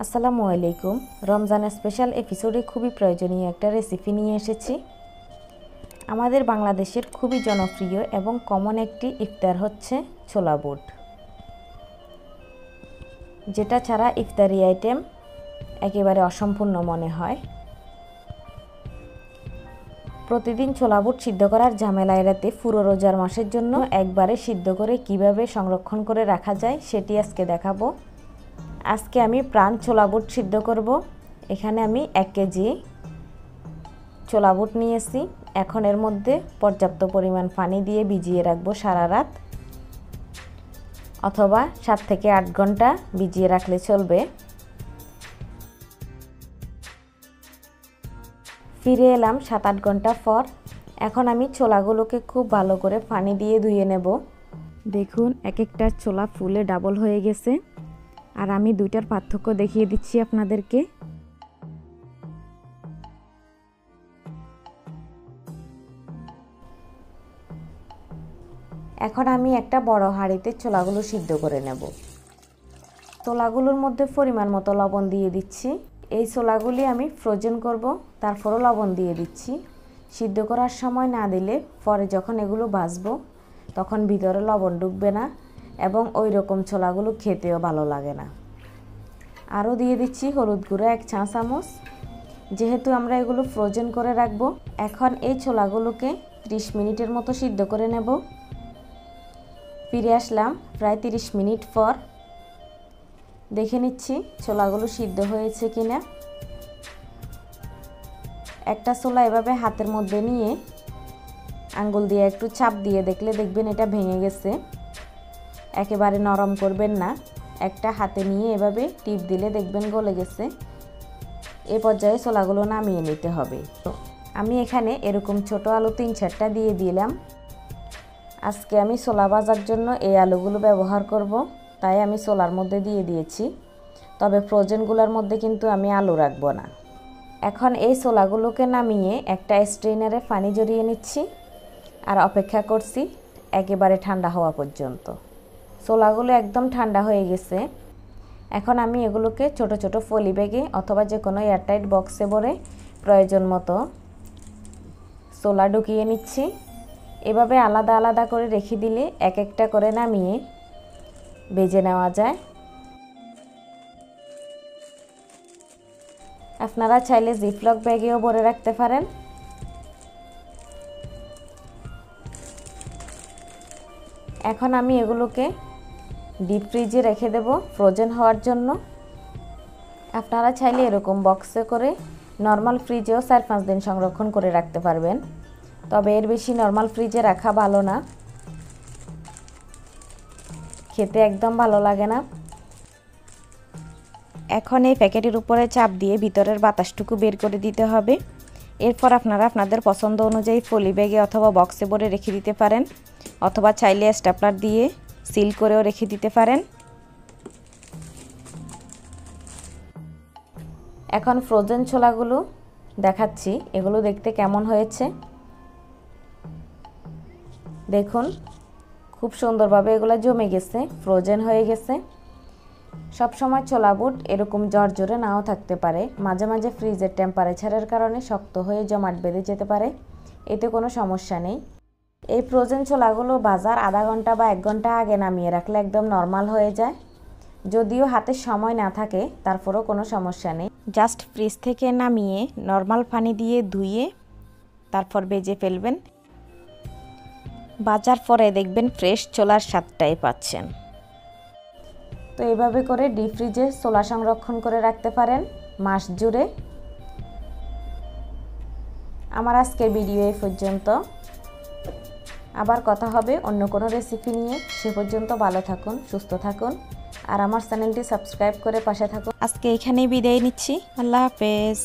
আসসালামু আলাইকুম। রমজানের স্পেশাল এপিসোডে খুবই প্রয়োজনীয় একটা রেসিপি নিয়ে এসেছি। আমাদের বাংলাদেশের খুবই জনপ্রিয় এবং কমন একটি ইফতার হচ্ছে ছোলা বুট, যেটা ছাড়া ইফতারি আইটেম একেবারে অসম্পূর্ণ মনে হয়। প্রতিদিন ছোলা বুট সিদ্ধ করার ঝামেলা এড়াতে পুরো রোজার মাসের জন্য একবারে সিদ্ধ করে কিভাবে সংরক্ষণ করে রাখা যায় সেটি আজকে দেখাবো। আজকে আমি প্রাণ ছোলা বুট সিদ্ধ করব। এখানে আমি 1 কেজি ছোলা বুট নিয়েছি। এখন এর মধ্যে পর্যাপ্ত পরিমাণ পানি দিয়ে ভিজিয়ে রাখবো সারা রাত, অথবা 7 থেকে 8 ঘন্টা ভিজিয়ে রাখলে চলবে। ফিরে এলাম 7-8 ঘন্টা পর। এখন আমি ছোলাগুলোকে খুব ভালো করে পানি দিয়ে ধুয়ে নেব। দেখুন, এক একটা ছোলা ফুলে ডাবল হয়ে গেছে। আর আমি দুইটার পার্থক্য দেখিয়ে দিচ্ছি আপনাদেরকে। এখন আমি একটা বড় হাঁড়িতে ছোলাগুলো সিদ্ধ করে নেব। ছোলাগুলোর মধ্যে পরিমাণ মতো লবণ দিয়ে দিচ্ছি। এই ছোলাগুলি আমি ফ্রোজেন করব, তারপরও লবণ দিয়ে দিচ্ছি। সিদ্ধ করার সময় না দিলে পরে যখন এগুলো ভাজবো তখন ভিতরে লবণ ঢুকবে না এবং ওই রকম ছোলাগুলো খেতেও ভালো লাগে না। আরও দিয়ে দিচ্ছি হলুদ গুঁড়ো 1 চা চামচ, যেহেতু আমরা এগুলো ফ্রোজেন করে রাখবো। এখন এই ছোলাগুলোকে 30 মিনিটের মতো সিদ্ধ করে নেব। ফিরে আসলাম প্রায় 30 মিনিট পর। দেখে নিচ্ছি ছোলাগুলো সিদ্ধ হয়েছে কিনা। একটা ছোলা এভাবে হাতের মধ্যে নিয়ে আঙ্গুল দিয়ে একটু চাপ দিয়ে দেখলে দেখবেন এটা ভেঙে গেছে। একেবারে নরম করবেন না, একটা হাতে নিয়ে এভাবে টিপ দিলে দেখবেন গলে গেছে। এই পর্যায়ে ছোলাগুলো নামিয়ে নিতে হবে। তো আমি এখানে এরকম ছোট আলু 3-4টা দিয়ে দিলাম। আজকে আমি ছোলা ভাজার জন্য এই আলুগুলো ব্যবহার করব, তাই আমি ছোলার মধ্যে দিয়ে দিয়েছি। তবে ফ্রোজেনগুলোর মধ্যে কিন্তু আমি আলু রাখবো না। এখন এই ছোলাগুলোকে নামিয়ে একটা স্ট্রেনারে পানি জড়িয়ে নিচ্ছি আর অপেক্ষা করছি একেবারে ঠান্ডা হওয়া পর্যন্ত। ছোলাগুলো একদম ঠান্ডা হয়ে গেছে। এখন আমি এগুলোকে ছোট ছোট পলি ব্যাগে অথবা যে কোনো এয়ারটাইট বক্সে ভরে প্রয়োজন মতো ছোলা ঢুকিয়ে নিচ্ছি। এভাবে আলাদা আলাদা করে রেখে দিলে এক একটা করে নামিয়ে ভেজে নেওয়া যায়। আপনারা চাইলে জিপলক ব্যাগেও ভরে রাখতে পারেন। এখন আমি এগুলোকে ডিপ ফ্রিজে রেখে দেব ফ্রোজেন হওয়ার জন্য। আপনারা চাইলে এরকম বক্সে করে নর্মাল ফ্রিজেও 4-5 দিন সংরক্ষণ করে রাখতে পারবেন। তবে এর বেশি নর্মাল ফ্রিজে রাখা ভালো না, খেতে একদম ভালো লাগে না। এখন এই প্যাকেটের উপরে চাপ দিয়ে ভিতরের বাতাসটুকু বের করে দিতে হবে। এরপর আপনারা আপনাদের পছন্দ অনুযায়ী পলি ব্যাগে অথবা বক্সে ভরে রেখে দিতে পারেন, অথবা চাইলে স্ট্যাপলার দিয়ে সিল করেও রেখে দিতে পারেন। এখন ফ্রোজেন ছোলাগুলো দেখাচ্ছি, এগুলো দেখতে কেমন হয়েছে দেখুন। খুব সুন্দরভাবে এগুলো জমে গেছে, ফ্রোজেন হয়ে গেছে। সব সময় ছোলা বুট এরকম জর্জরে নাও থাকতে পারে, মাঝে মাঝে ফ্রিজের টেম্পারেচারের কারণে শক্ত হয়ে জমাট বেঁধে যেতে পারে, এতে কোনো সমস্যা নেই। এই ফ্রোজেন ছোলাগুলো বাজার আধা ঘন্টা বা 1 ঘন্টা আগে নামিয়ে রাখলে একদম নরমাল হয়ে যায়। যদিও হাতে সময় না থাকে তারপরও কোনো সমস্যা নেই। জাস্ট ফ্রিজ থেকে নামিয়ে নরমাল পানি দিয়ে ধুয়ে তারপর ভেজে ফেলবেন। বাজার পরে দেখবেন ফ্রেশ ছোলার স্বাদটাই পাচ্ছেন। তো এইভাবে করে ডিপ ফ্রিজে ছোলা সংরক্ষণ করে রাখতে পারেন মাস জুড়ে। আমার আজকের ভিডিও এই পর্যন্ত। আবার কথা হবে অন্য কোনো রেসিপি নিয়ে। সে পর্যন্ত ভালো থাকুন, সুস্থ থাকুন আর আমার চ্যানেলটি সাবস্ক্রাইব করে পাশে থাকুন। আজকে এখানেই বিদায় নিচ্ছি। আল্লাহ হাফেজ।